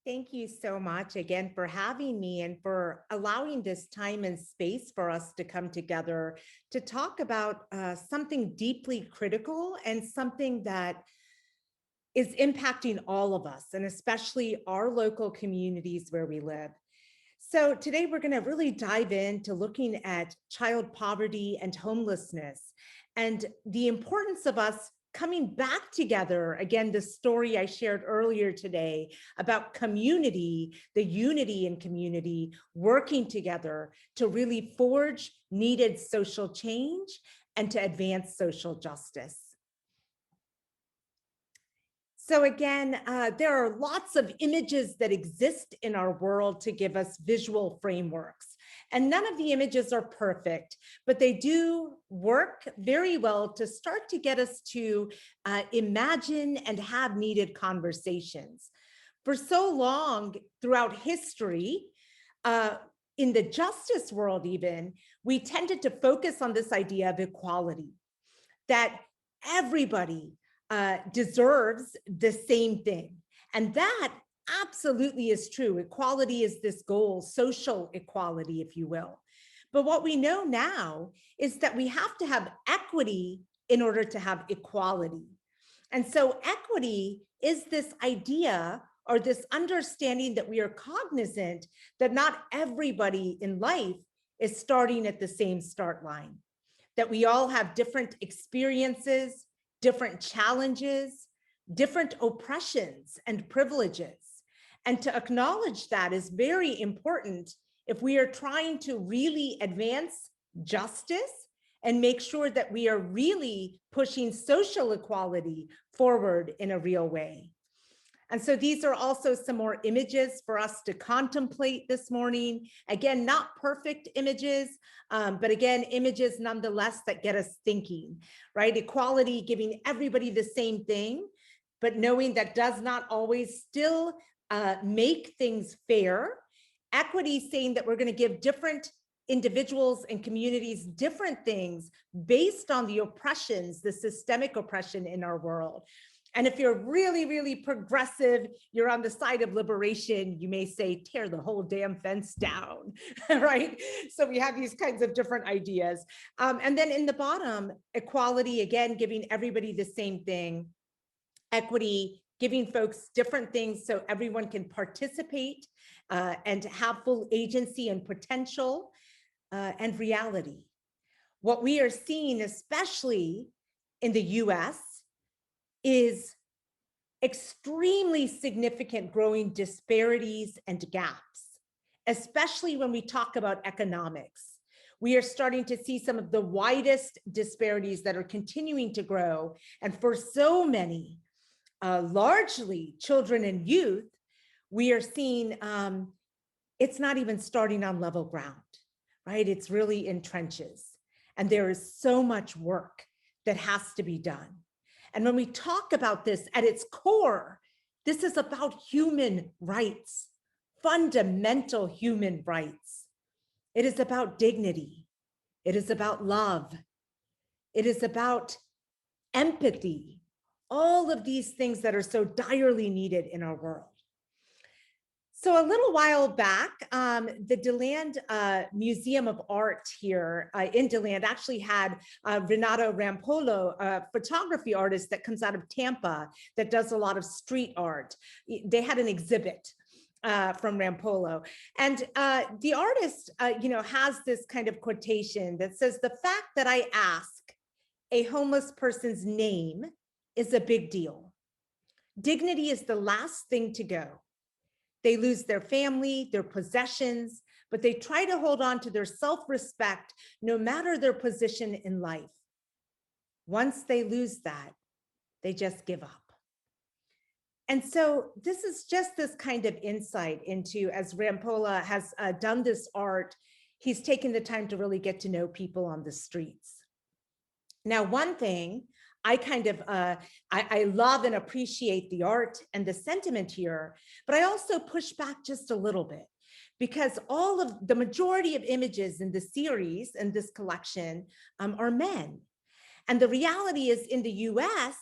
Thank you so much again for having me and for allowing this time and space for us to come together to talk about something deeply critical and something that is impacting all of us, and especially our local communities where we live. So today we're going to really dive into looking at child poverty and homelessness and the importance of us coming back together. Again, the story I shared earlier today about community, the unity in community, working together to really forge needed social change and to advance social justice. So again, there are lots of images that exist in our world to give us visual frameworks. And none of the images are perfect, but they do work very well to start to get us to imagine and have needed conversations. For so long throughout history, in the justice world even, we tended to focus on this idea of equality, that everybody deserves the same thing. And that absolutely is true. Equality is this goal, social equality, if you will. But what we know now is that we have to have equity in order to have equality. And so equity is this idea or this understanding that we are cognizant that not everybody in life is starting at the same start line, that we all have different experiences, different challenges, different oppressions and privileges. And to acknowledge that is very important if we are trying to really advance justice and make sure that we are really pushing social equality forward in a real way. And so these are also some more images for us to contemplate this morning. Again, not perfect images, but again, images nonetheless that get us thinking, right? Equality, giving everybody the same thing, but knowing that does not always still make things fair. Equity, saying that we're going to give different individuals and communities different things based on the oppressions, the systemic oppression in our world. And if you're really, really progressive, you're on the side of liberation, you may say, tear the whole damn fence down, right? So we have these kinds of different ideas. And then in the bottom, equality, again, giving everybody the same thing. Equity, giving folks different things so everyone can participate and have full agency and potential and reality. What we are seeing, especially in the US, is extremely significant growing disparities and gaps, especially when we talk about economics. We are starting to see some of the widest disparities that are continuing to grow. And for so many, largely children and youth, we are seeing it's not even starting on level ground, right? It's really in trenches. And there is so much work that has to be done. And when we talk about this at its core, this is about human rights, fundamental human rights. It is about dignity. It is about love. It is about empathy, all of these things that are so direly needed in our world. So a little while back, the DeLand Museum of Art here in DeLand actually had Renato Rampolla, a photography artist that comes out of Tampa that does a lot of street art. They had an exhibit from Rampolla. And the artist, has this kind of quotation that says, "The fact that I ask a homeless person's name is a big deal. Dignity is the last thing to go. They lose their family, their possessions, but they try to hold on to their self-respect no matter their position in life. Once they lose that, they just give up." And so this is just this kind of insight into, as Rampolla has done this art, he's taken the time to really get to know people on the streets. Now, one thing I kind of, I love and appreciate the art and the sentiment here, but I also push back just a little bit, because all of the majority of images in the series and this collection are men. And the reality is, in the US,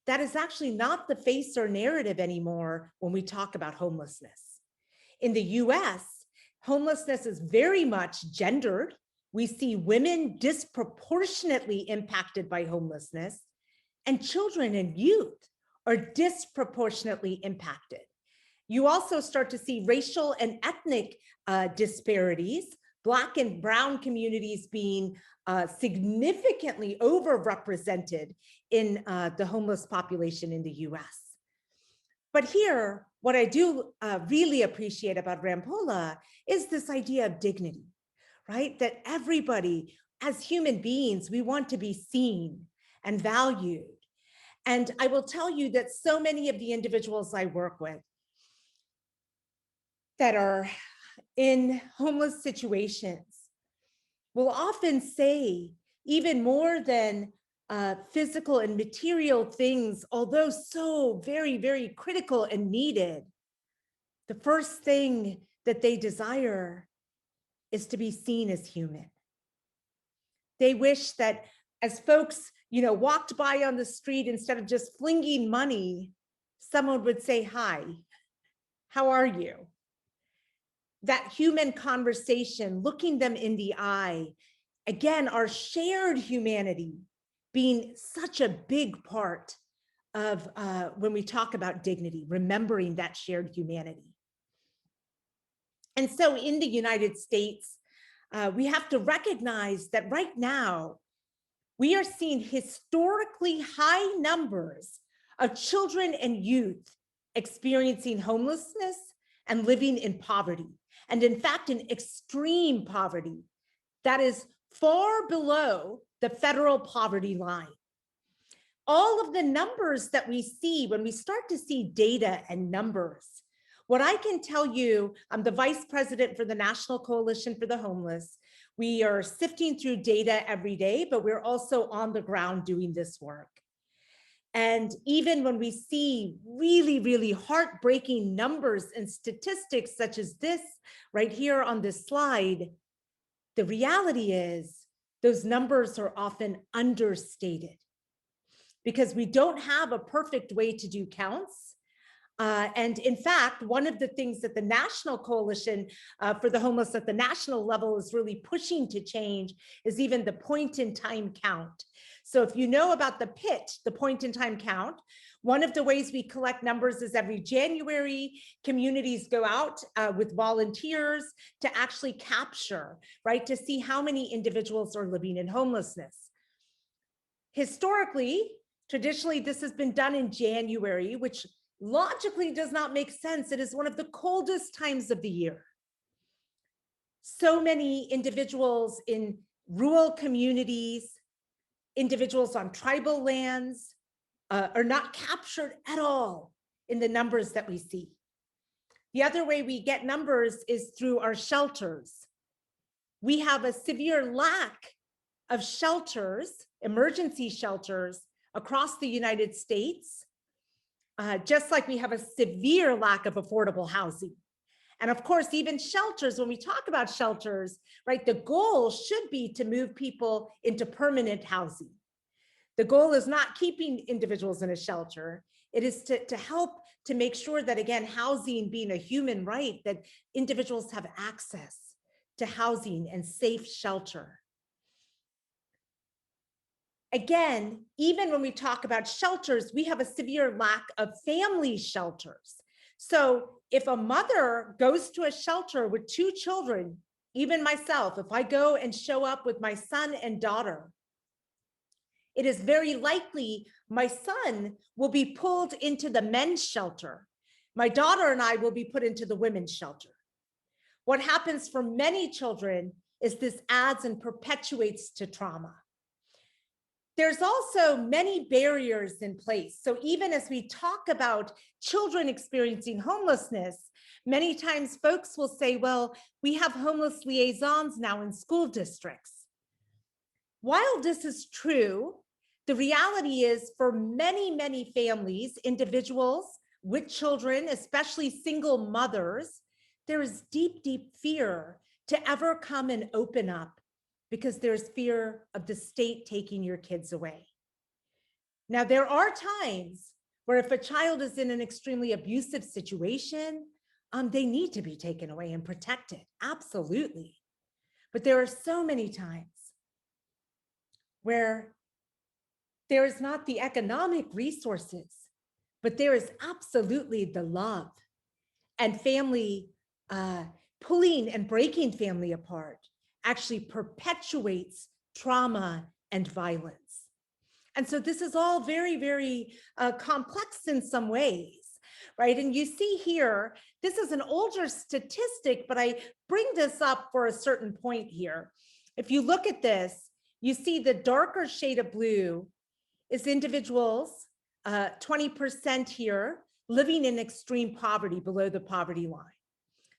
that is actually not the face or narrative anymore when we talk about homelessness. In the US, homelessness is very much gendered. We see women disproportionately impacted by homelessness, and children and youth are disproportionately impacted. You also start to see racial and ethnic disparities, Black and brown communities being significantly overrepresented in the homeless population in the US. But here, what I do really appreciate about Rampolla is this idea of dignity, right? That everybody, as human beings, we want to be seen and valued. And I will tell you that so many of the individuals I work with that are in homeless situations will often say, even more than physical and material things, although so very, very critical and needed, the first thing that they desire is to be seen as human. They wish that as folks, walked by on the street, instead of just flinging money, someone would say, "Hi, how are you?" That human conversation, looking them in the eye, again, our shared humanity being such a big part of when we talk about dignity, remembering that shared humanity. And so in the United States, we have to recognize that right now, we are seeing historically high numbers of children and youth experiencing homelessness and living in poverty. And in fact, in extreme poverty that is far below the federal poverty line. All of the numbers that we see, when we start to see data and numbers, what I can tell you, I'm the vice president for the National Coalition for the Homeless. We are sifting through data every day, but we're also on the ground doing this work. And even when we see really, really heartbreaking numbers and statistics such as this right here on this slide, the reality is those numbers are often understated because we don't have a perfect way to do counts. And in fact, one of the things that the National Coalition for the Homeless at the national level is really pushing to change is even the point in time count. So if you know about the PIT, the point in time count, one of the ways we collect numbers is every January, communities go out with volunteers to actually capture, right, to see how many individuals are living in homelessness. Historically, traditionally, this has been done in January, which logically does not make sense. It is one of the coldest times of the year. So many individuals in rural communities, individuals on tribal lands are not captured at all in the numbers that we see. The other way we get numbers is through our shelters. We have a severe lack of shelters, emergency shelters across the United States. Just like we have a severe lack of affordable housing. And of course, even shelters, when we talk about shelters, right, the goal should be to move people into permanent housing. The goal is not keeping individuals in a shelter. It is to help to make sure that, again, housing being a human right, that individuals have access to housing and safe shelter. Again, even when we talk about shelters, we have a severe lack of family shelters. So if a mother goes to a shelter with 2 children, even myself, if I go and show up with my son and daughter, it is very likely my son will be pulled into the men's shelter. My daughter and I will be put into the women's shelter. What happens for many children is this adds and perpetuates to trauma. There's also many barriers in place. So even as we talk about children experiencing homelessness, many times folks will say, well, we have homeless liaisons now in school districts. While this is true, the reality is for many, many families, individuals with children, especially single mothers, there is deep, deep fear to ever come and open up because there's fear of the state taking your kids away. Now, there are times where if a child is in an extremely abusive situation, they need to be taken away and protected, absolutely. But there are so many times where there is not the economic resources, but there is absolutely the love, and family pulling and breaking family apart actually perpetuates trauma and violence. And so this is all very, very complex in some ways, right? And you see here, this is an older statistic, but I bring this up for a certain point here. If you look at this, you see the darker shade of blue is individuals, 20% here, living in extreme poverty, below the poverty line.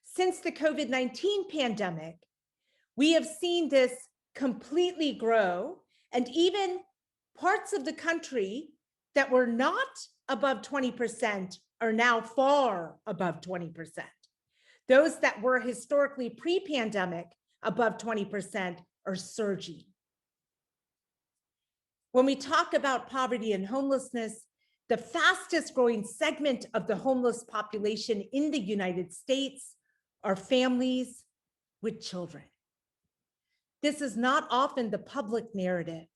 Since the COVID-19 pandemic, we have seen this completely grow, and even parts of the country that were not above 20% are now far above 20%. Those that were historically pre-pandemic above 20% are surging. When we talk about poverty and homelessness, the fastest growing segment of the homeless population in the United States are families with children. This is not often the public narrative.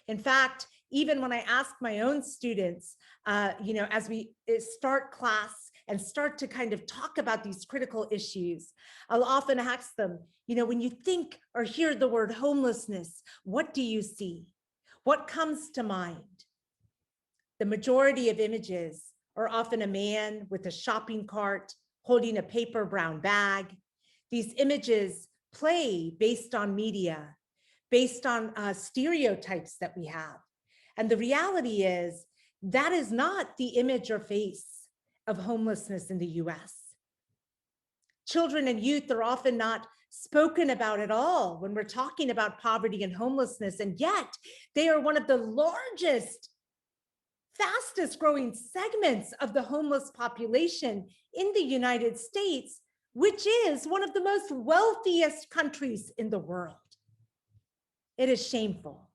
In fact, even when I ask my own students, as we start class and start to kind of talk about these critical issues, I'll often ask them, when you think or hear the word homelessness, what do you see? What comes to mind? The majority of images are often a man with a shopping cart holding a paper brown bag. These images play based on media, based on stereotypes that we have. And the reality is that is not the image or face of homelessness in the US. Children and youth are often not spoken about at all when we're talking about poverty and homelessness, and yet they are one of the largest, fastest growing segments of the homeless population in the United States, which is one of the most wealthiest countries in the world. It is shameful.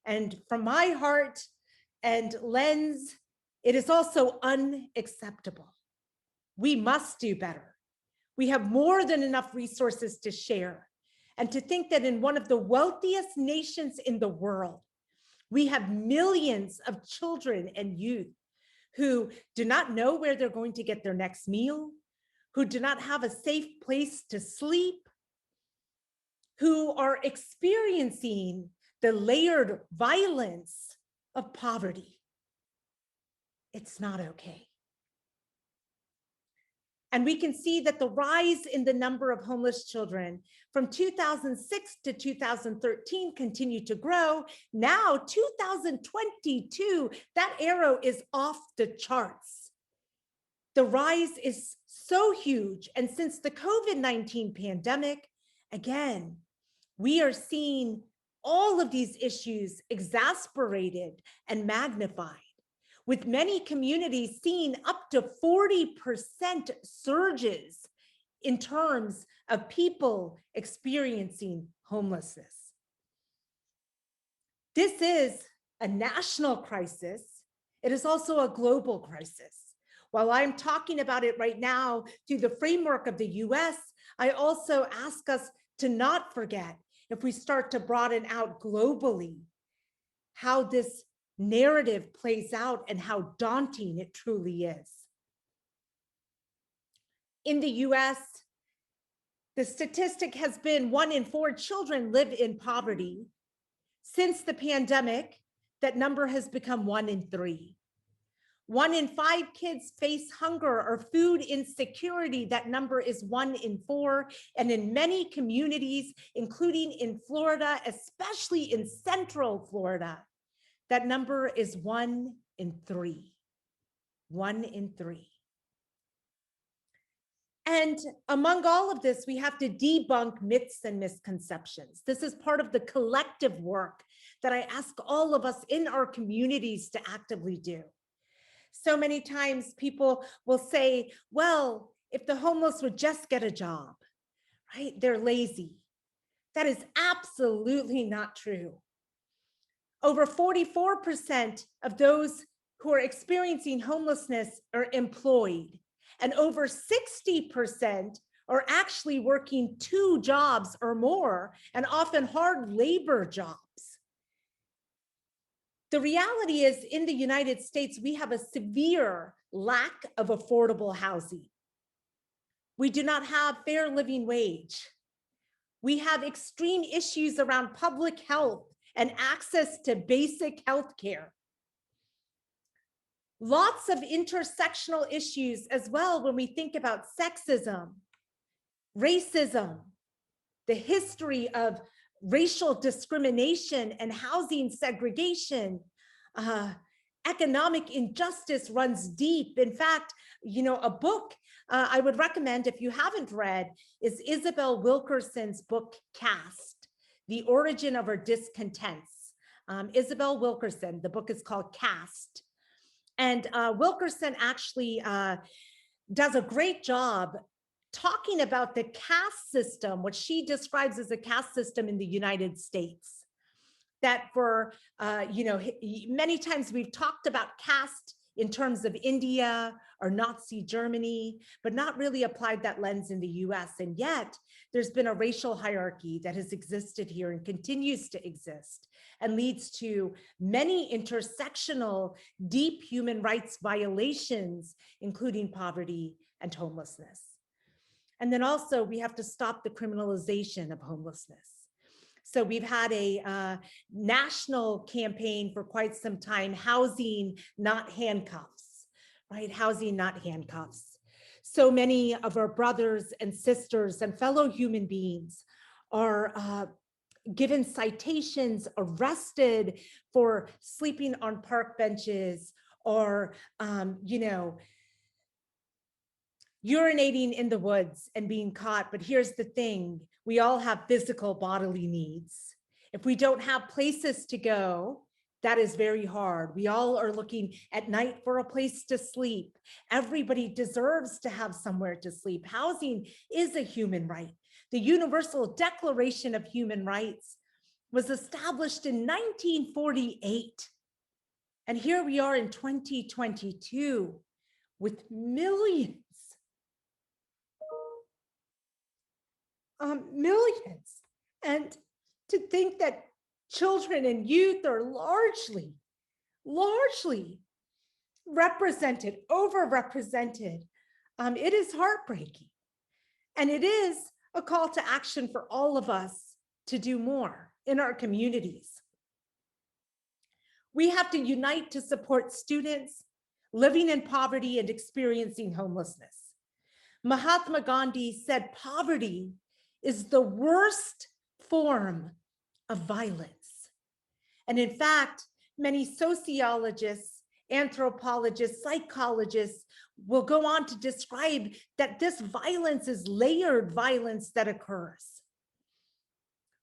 And from my heart and lens, it is also unacceptable. We must do better. We have more than enough resources to share. And to think that in one of the wealthiest nations in the world, we have millions of children and youth who do not know where they're going to get their next meal, who do not have a safe place to sleep, who are experiencing the layered violence of poverty. It's not okay. And we can see that the rise in the number of homeless children from 2006 to 2013 continued to grow. Now, 2022, that arrow is off the charts. The rise is so huge. And since the COVID-19 pandemic, again, we are seeing all of these issues exasperated and magnified, with many communities seeing up to 40% surges in terms of people experiencing homelessness. This is a national crisis. It is also a global crisis. While I'm talking about it right now through the framework of the US, I also ask us to not forget, if we start to broaden out globally, how this narrative plays out and how daunting it truly is. In the US, the statistic has been 1 in 4 children live in poverty. Since the pandemic, that number has become 1 in 3. 1 in 5 kids face hunger or food insecurity. That number is 1 in 4. And in many communities, including in Florida, especially in Central Florida, that number is 1 in 3. 1 in 3. And among all of this, we have to debunk myths and misconceptions. This is part of the collective work that I ask all of us in our communities to actively do. So many times people will say, well, if the homeless would just get a job, right? They're lazy. That is absolutely not true. Over 44% of those who are experiencing homelessness are employed. and over 60% are actually working 2 jobs or more, and often hard labor jobs. The reality is, in the United States, we have a severe lack of affordable housing. We do not have fair living wage. We have extreme issues around public health and access to basic health care. Lots of intersectional issues as well when we think about sexism, racism, the history of racial discrimination and housing segregation. Economic injustice runs deep. In fact, a book I would recommend, if you haven't read, is Isabel Wilkerson's book, Caste, The Origin of Our Discontents. Isabel Wilkerson, the book is called Caste. And Wilkerson actually does a great job talking about the caste system, what she describes as a caste system in the United States. That for, many times we've talked about caste in terms of India or Nazi Germany, but not really applied that lens in the US. And yet there's been a racial hierarchy that has existed here and continues to exist and leads to many intersectional, deep human rights violations, including poverty and homelessness. And then also we have to stop the criminalization of homelessness. So we've had a national campaign for quite some time, housing, not handcuffs, right? Housing, not handcuffs. So many of our brothers and sisters and fellow human beings are given citations, arrested for sleeping on park benches or, urinating in the woods and being caught. But here's the thing, we all have physical bodily needs. If we don't have places to go, that is very hard. We all are looking at night for a place to sleep. Everybody deserves to have somewhere to sleep. Housing is a human right. The Universal Declaration of Human Rights was established in 1948. And here we are in 2022 with millions And to think that children and youth are largely represented, overrepresented, it is heartbreaking. And it is a call to action for all of us to do more in our communities. We have to unite to support students living in poverty and experiencing homelessness. Mahatma Gandhi said poverty is the worst form of violence. And in fact, many sociologists, anthropologists, psychologists will go on to describe that this violence is layered violence that occurs.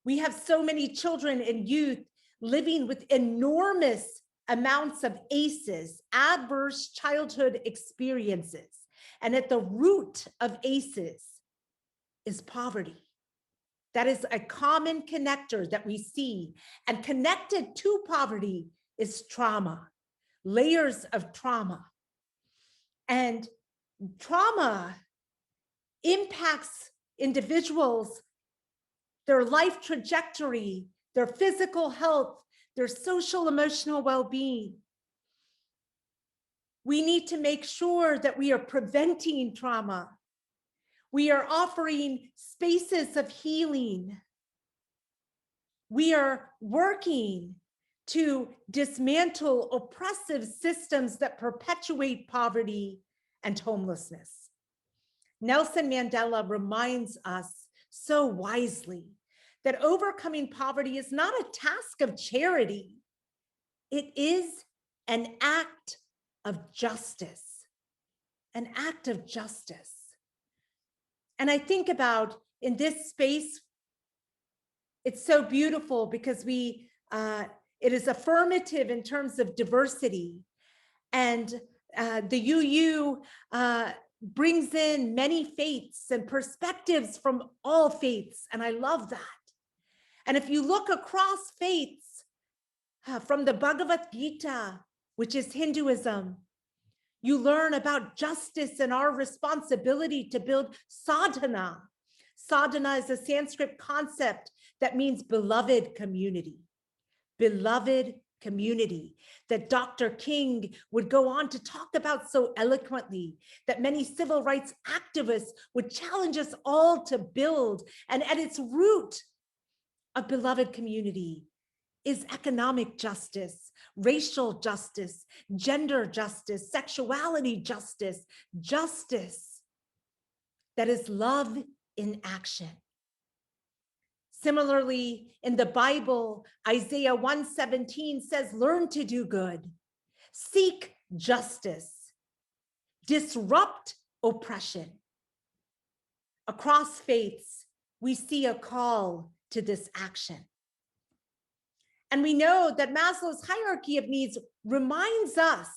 We have so many children and youth living with enormous amounts of ACEs, adverse childhood experiences. And at the root of ACEs is poverty. That is a common connector that we see. And connected to poverty is trauma, layers of trauma. And trauma impacts individuals, their life trajectory, their physical health, their social emotional well-being. We need to make sure that we are preventing trauma. We are offering spaces of healing. We are working to dismantle oppressive systems that perpetuate poverty and homelessness. Nelson Mandela reminds us so wisely that overcoming poverty is not a task of charity. It is an act of justice, an act of justice. And I think about in this space, it's so beautiful because it is affirmative in terms of diversity. And the UU brings in many faiths and perspectives from all faiths. And I love that. And if you look across faiths, from the Bhagavad Gita, which is Hinduism, You learn about justice and our responsibility to build sadhana. Sadhana is a Sanskrit concept that means beloved community. Beloved community that Dr. King would go on to talk about so eloquently, that many civil rights activists would challenge us all to build. And at its root of beloved community is economic justice, racial justice, gender justice, sexuality justice, justice that is love in action. Similarly, in the Bible, Isaiah 1:17 says, learn to do good, seek justice, disrupt oppression. Across faiths, we see a call to this action. And we know that Maslow's hierarchy of needs reminds us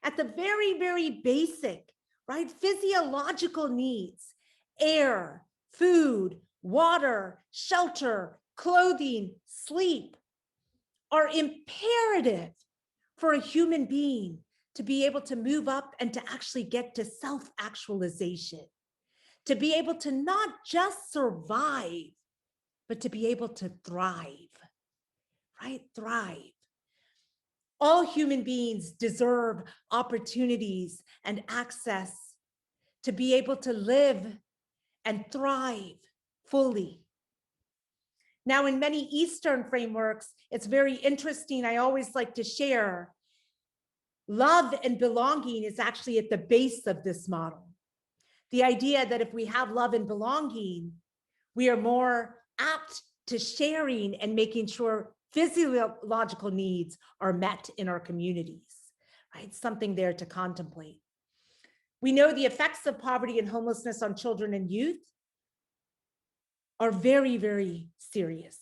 at the very, very basic, right, physiological needs, air, food, water, shelter, clothing, sleep, are imperative for a human being to be able to move up and to actually get to self-actualization, to be able to not just survive, but to be able to thrive, right? Thrive. All human beings deserve opportunities and access to be able to live and thrive fully. Now, in many Eastern frameworks, it's very interesting. I always like to share, love and belonging is actually at the base of this model. The idea that if we have love and belonging, we are more apt to sharing and making sure physiological needs are met in our communities, right? Something there to contemplate. We know the effects of poverty and homelessness on children and youth are very, very serious.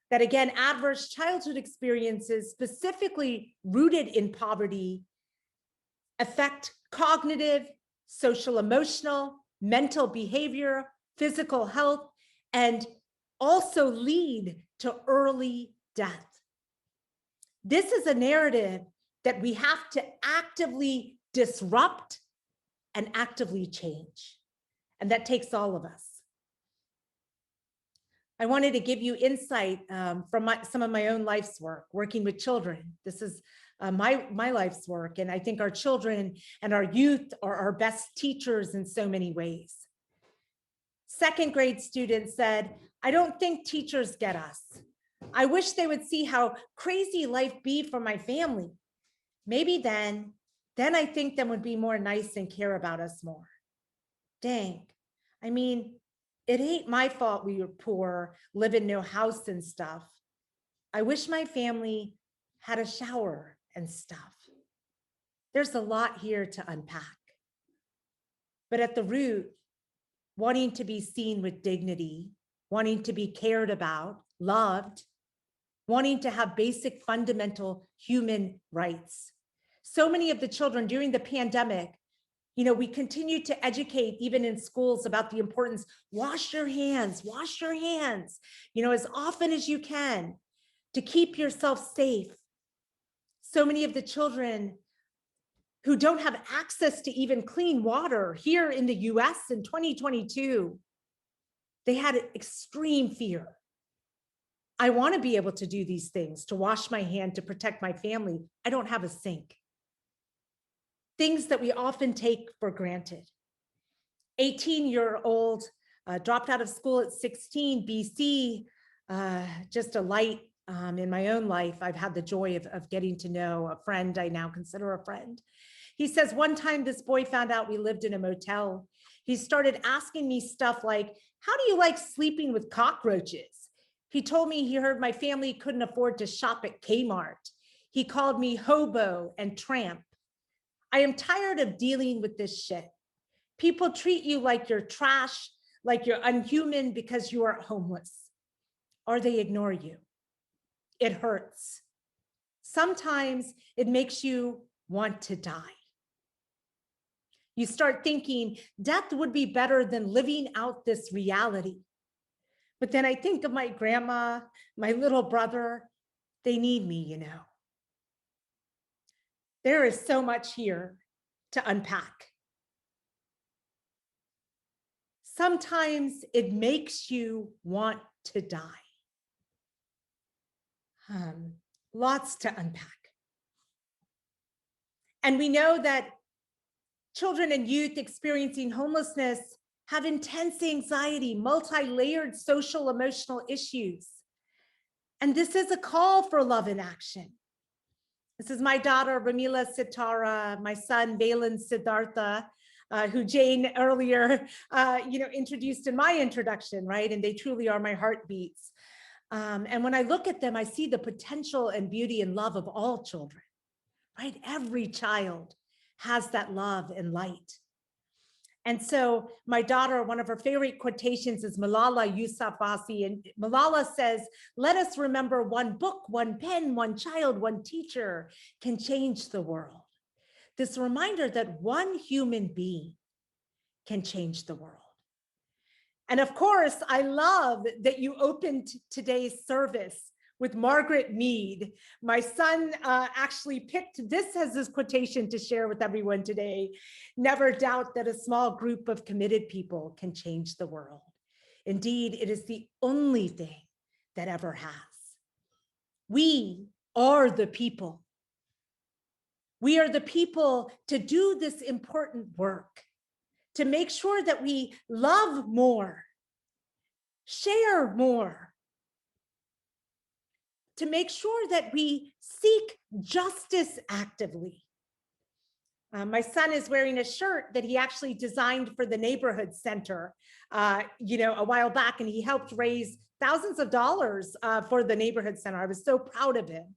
That again, adverse childhood experiences specifically rooted in poverty affect cognitive, social, emotional, mental behavior, physical health, and also lead to early death. This is a narrative that we have to actively disrupt and actively change. And that takes all of us. I wanted to give you insight from some of my own life's work, working with children. This is my life's work. And I think our children and our youth are our best teachers in so many ways. Second grade student said, I don't think teachers get us. I wish they would see how crazy life be for my family. Maybe then I think them would be more nice and care about us more. Dang. I mean, it ain't my fault we were poor, live in no house and stuff. I wish my family had a shower and stuff. There's a lot here to unpack. But at the root, wanting to be seen with dignity, wanting to be cared about, loved, wanting to have basic fundamental human rights. So many of the children during the pandemic, we continue to educate even in schools about the importance, wash your hands, as often as you can to keep yourself safe. So many of the children who don't have access to even clean water here in the US in 2022, they had extreme fear. I want to be able to do these things, to wash my hand, to protect my family. I don't have a sink. Things that we often take for granted. 18-year-old dropped out of school at 16, BC, just a light in my own life. I've had the joy of getting to know a friend I now consider a friend. He says, one time this boy found out we lived in a motel. He started asking me stuff like, how do you like sleeping with cockroaches? He told me he heard my family couldn't afford to shop at Kmart. He called me hobo and tramp. I am tired of dealing with this shit. People treat you like you're trash, like you're unhuman because you are homeless, or they ignore you. It hurts. Sometimes it makes you want to die. You start thinking death would be better than living out this reality. But then I think of my grandma, my little brother, they need me, There is so much here to unpack. Sometimes it makes you want to die. Lots to unpack. And we know that children and youth experiencing homelessness have intense anxiety, multi-layered social emotional issues. And this is a call for love in action. This is my daughter, Ramila Sitara, my son, Valen Siddhartha, who Jane earlier, introduced in my introduction, right? And they truly are my heartbeats. And when I look at them, I see the potential and beauty and love of all children, right? Every child has that love and light. And so my daughter, one of her favorite quotations is Malala Yousafzai, and Malala says, "Let us remember one book, one pen, one child, one teacher can change the world." This reminder that one human being can change the world. And of course, I love that you opened today's service with Margaret Mead. My son actually picked this as his quotation to share with everyone today. "Never doubt that a small group of committed people can change the world. Indeed, it is the only thing that ever has." We are the people. We are the people to do this important work, to make sure that we love more, share more, to make sure that we seek justice actively. My son is wearing a shirt that he actually designed for the neighborhood center, a while back, and he helped raise thousands of dollars for the neighborhood center. I was so proud of him,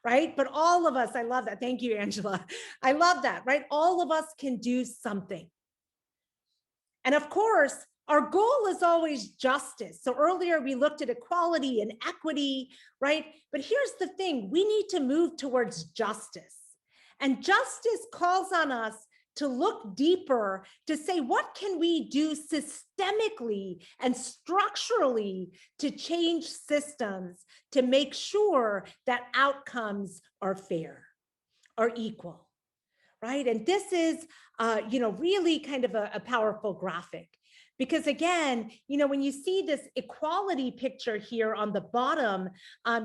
right? But all of us, I love that. Thank you, Angela. I love that, right? All of us can do something. And of course, our goal is always justice. So earlier we looked at equality and equity, right? But here's the thing, we need to move towards justice. And justice calls on us to look deeper, to say, what can we do systemically and structurally to change systems to make sure that outcomes are fair, are equal, right? And this is, really kind of a powerful graphic. Because again, when you see this equality picture here on the bottom,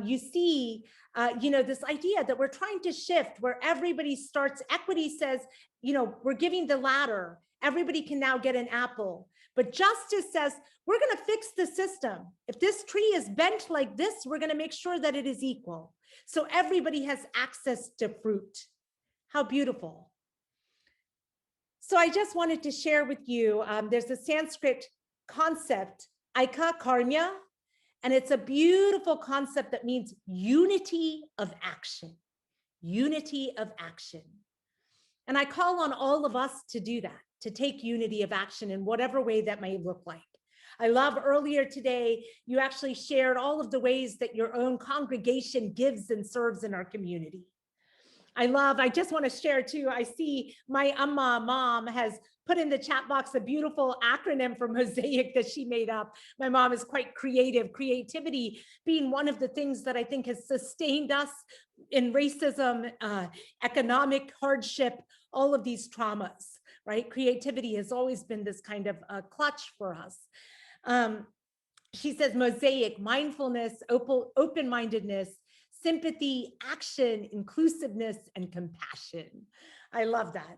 you see, this idea that we're trying to shift where everybody starts. Equity says, we're giving the ladder. Everybody can now get an apple. But justice says, we're going to fix the system. If this tree is bent like this, we're going to make sure that it is equal. So everybody has access to fruit. How beautiful. So I just wanted to share with you, there's a Sanskrit concept, Aika Karmya, and it's a beautiful concept that means unity of action, unity of action. And I call on all of us to do that, to take unity of action in whatever way that may look like. I love earlier today, you actually shared all of the ways that your own congregation gives and serves in our community. I just want to share too, I see my mom has put in the chat box a beautiful acronym for Mosaic that she made up. My mom is quite creative, creativity being one of the things that I think has sustained us in racism, economic hardship, all of these traumas, right? Creativity has always been this kind of clutch for us. She says Mosaic, mindfulness, open-mindedness, sympathy, action, inclusiveness, and compassion. I love that.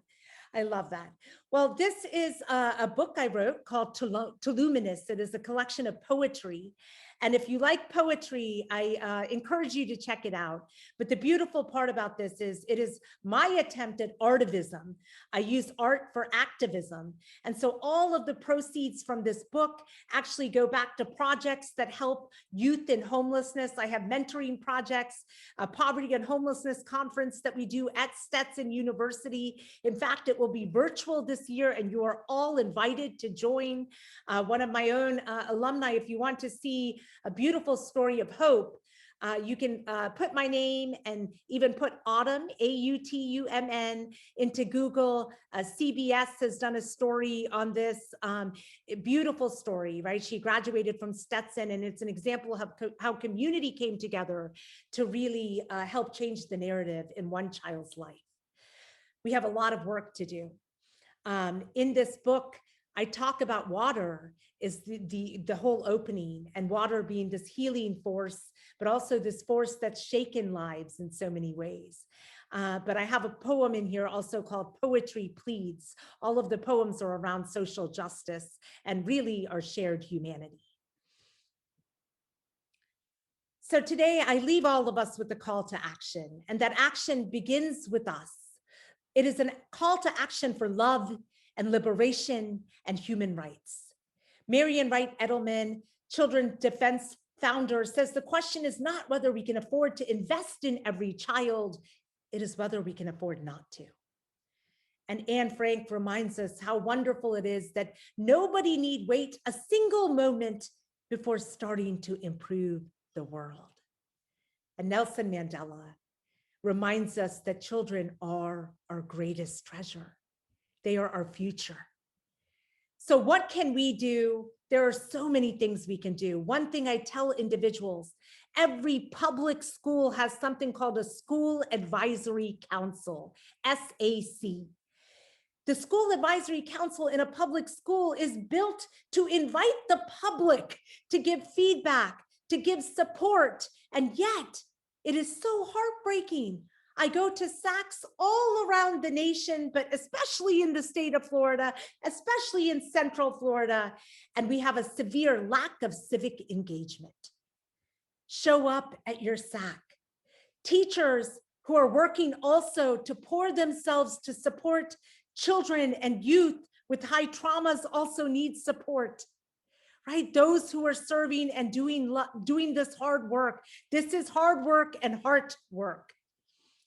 I love that. Well, this is a book I wrote called Tuluminous. It is a collection of poetry. And if you like poetry, I encourage you to check it out. But the beautiful part about this is it is my attempt at artivism. I use art for activism. And so all of the proceeds from this book actually go back to projects that help youth in homelessness. I have mentoring projects, a poverty and homelessness conference that we do at Stetson University. In fact, it will be virtual this year, and you are all invited to join. One of my own alumni, if you want to see a beautiful story of hope, you can put my name and even put Autumn, AUTUMN, into Google. CBS has done a story on this, beautiful story, right? She graduated from Stetson, and it's an example of how community came together to really help change the narrative in one child's life. we have a lot of work to do. In this book, I talk about water is the whole opening, and water being this healing force, but also this force that's shaken lives in so many ways. But I have a poem in here also called Poetry Pleads. All of the poems are around social justice and really our shared humanity. So today I leave all of us with a call to action, and that action begins with us. It is a call to action for love and liberation and human rights. Marian Wright Edelman, Children's Defense founder, says the question is not whether we can afford to invest in every child, it is whether we can afford not to. And Anne Frank reminds us how wonderful it is that nobody need wait a single moment before starting to improve the world. And Nelson Mandela reminds us that children are our greatest treasure. They are our future. So what can we do? There are so many things we can do. One thing I tell individuals, every public school has something called a School Advisory Council, SAC. The School Advisory Council in a public school is built to invite the public to give feedback, to give support, and yet it is so heartbreaking. I go to SACs all around the nation, but especially in the state of Florida, especially in Central Florida, and we have a severe lack of civic engagement. Show up at your SAC. Teachers who are working also to pour themselves to support children and youth with high traumas also need support. Right? Those who are serving and doing this hard work. This is hard work and heart work.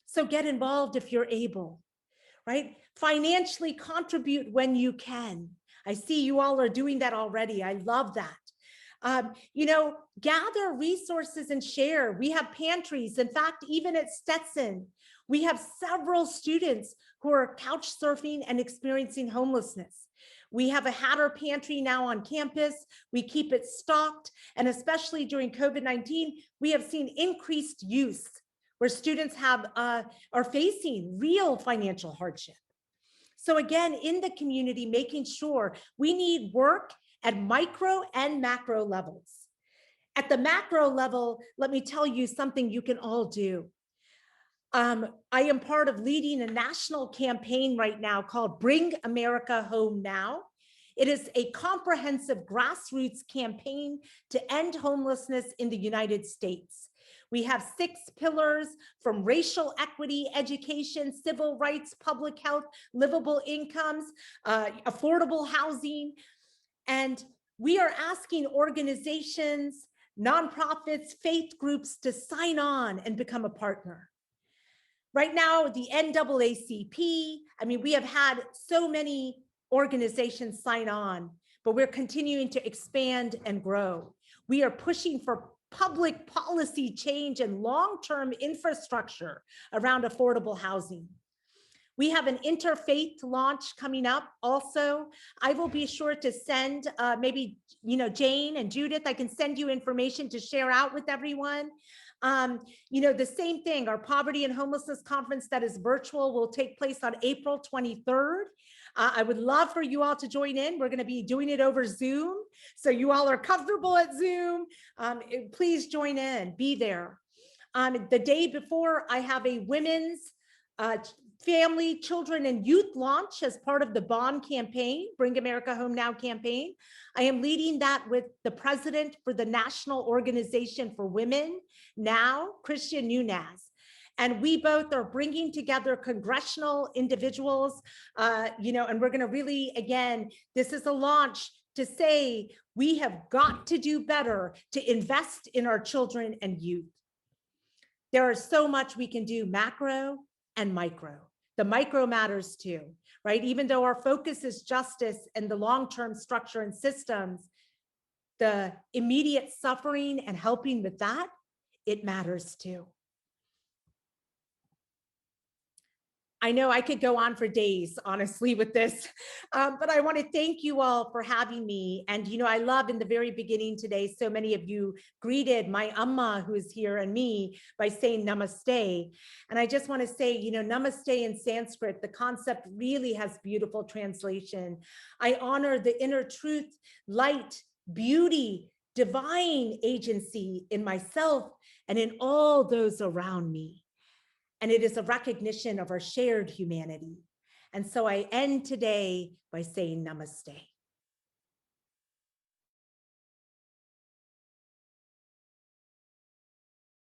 So get involved if you're able, right? Financially contribute when you can. I see you all are doing that already. I love that. Gather resources and share. We have pantries. In fact, even at Stetson, we have several students who are couch surfing and experiencing homelessness. We have a Hatter pantry now on campus. We keep it stocked. And especially during COVID-19, we have seen increased use where students are facing real financial hardship. So again, in the community, making sure we need work at micro and macro levels. At the macro level, let me tell you something you can all do. I am part of leading a national campaign right now called Bring America Home Now. It is a comprehensive grassroots campaign to end homelessness in the United States. We have 6 pillars from racial equity, education, civil rights, public health, livable incomes, affordable housing. And we are asking organizations, nonprofits, faith groups to sign on and become a partner. Right now, the NAACP, we have had so many organizations sign on, but we're continuing to expand and grow. We are pushing for public policy change and long-term infrastructure around affordable housing. We have an interfaith launch coming up also. I will be sure to send Jane and Judith, I can send you information to share out with everyone. The same thing, our Poverty and Homelessness Conference that is virtual will take place on April 23rd. I would love for you all to join in. We're going to be doing it over Zoom. So you all are comfortable at Zoom. Please join in, be there. The day before, I have a women's family, children, and youth launch as part of the Bond campaign, Bring America Home Now campaign. I am leading that with the president for the National Organization for Women Now, Christian Nunez. And we both are bringing together congressional individuals, and we're going to really, again, this is a launch to say we have got to do better to invest in our children and youth. There is so much we can do macro and micro. The micro matters too, right? Even though our focus is justice and the long-term structure and systems, the immediate suffering and helping with that, it matters too. I know I could go on for days, honestly, with this, but I want to thank you all for having me. And, I love in the very beginning today, so many of you greeted my Amma who is here and me by saying namaste. And I just want to say, namaste in Sanskrit, the concept really has beautiful translation. I honor the inner truth, light, beauty, divine agency in myself and in all those around me. And it is a recognition of our shared humanity. And so I end today by saying namaste.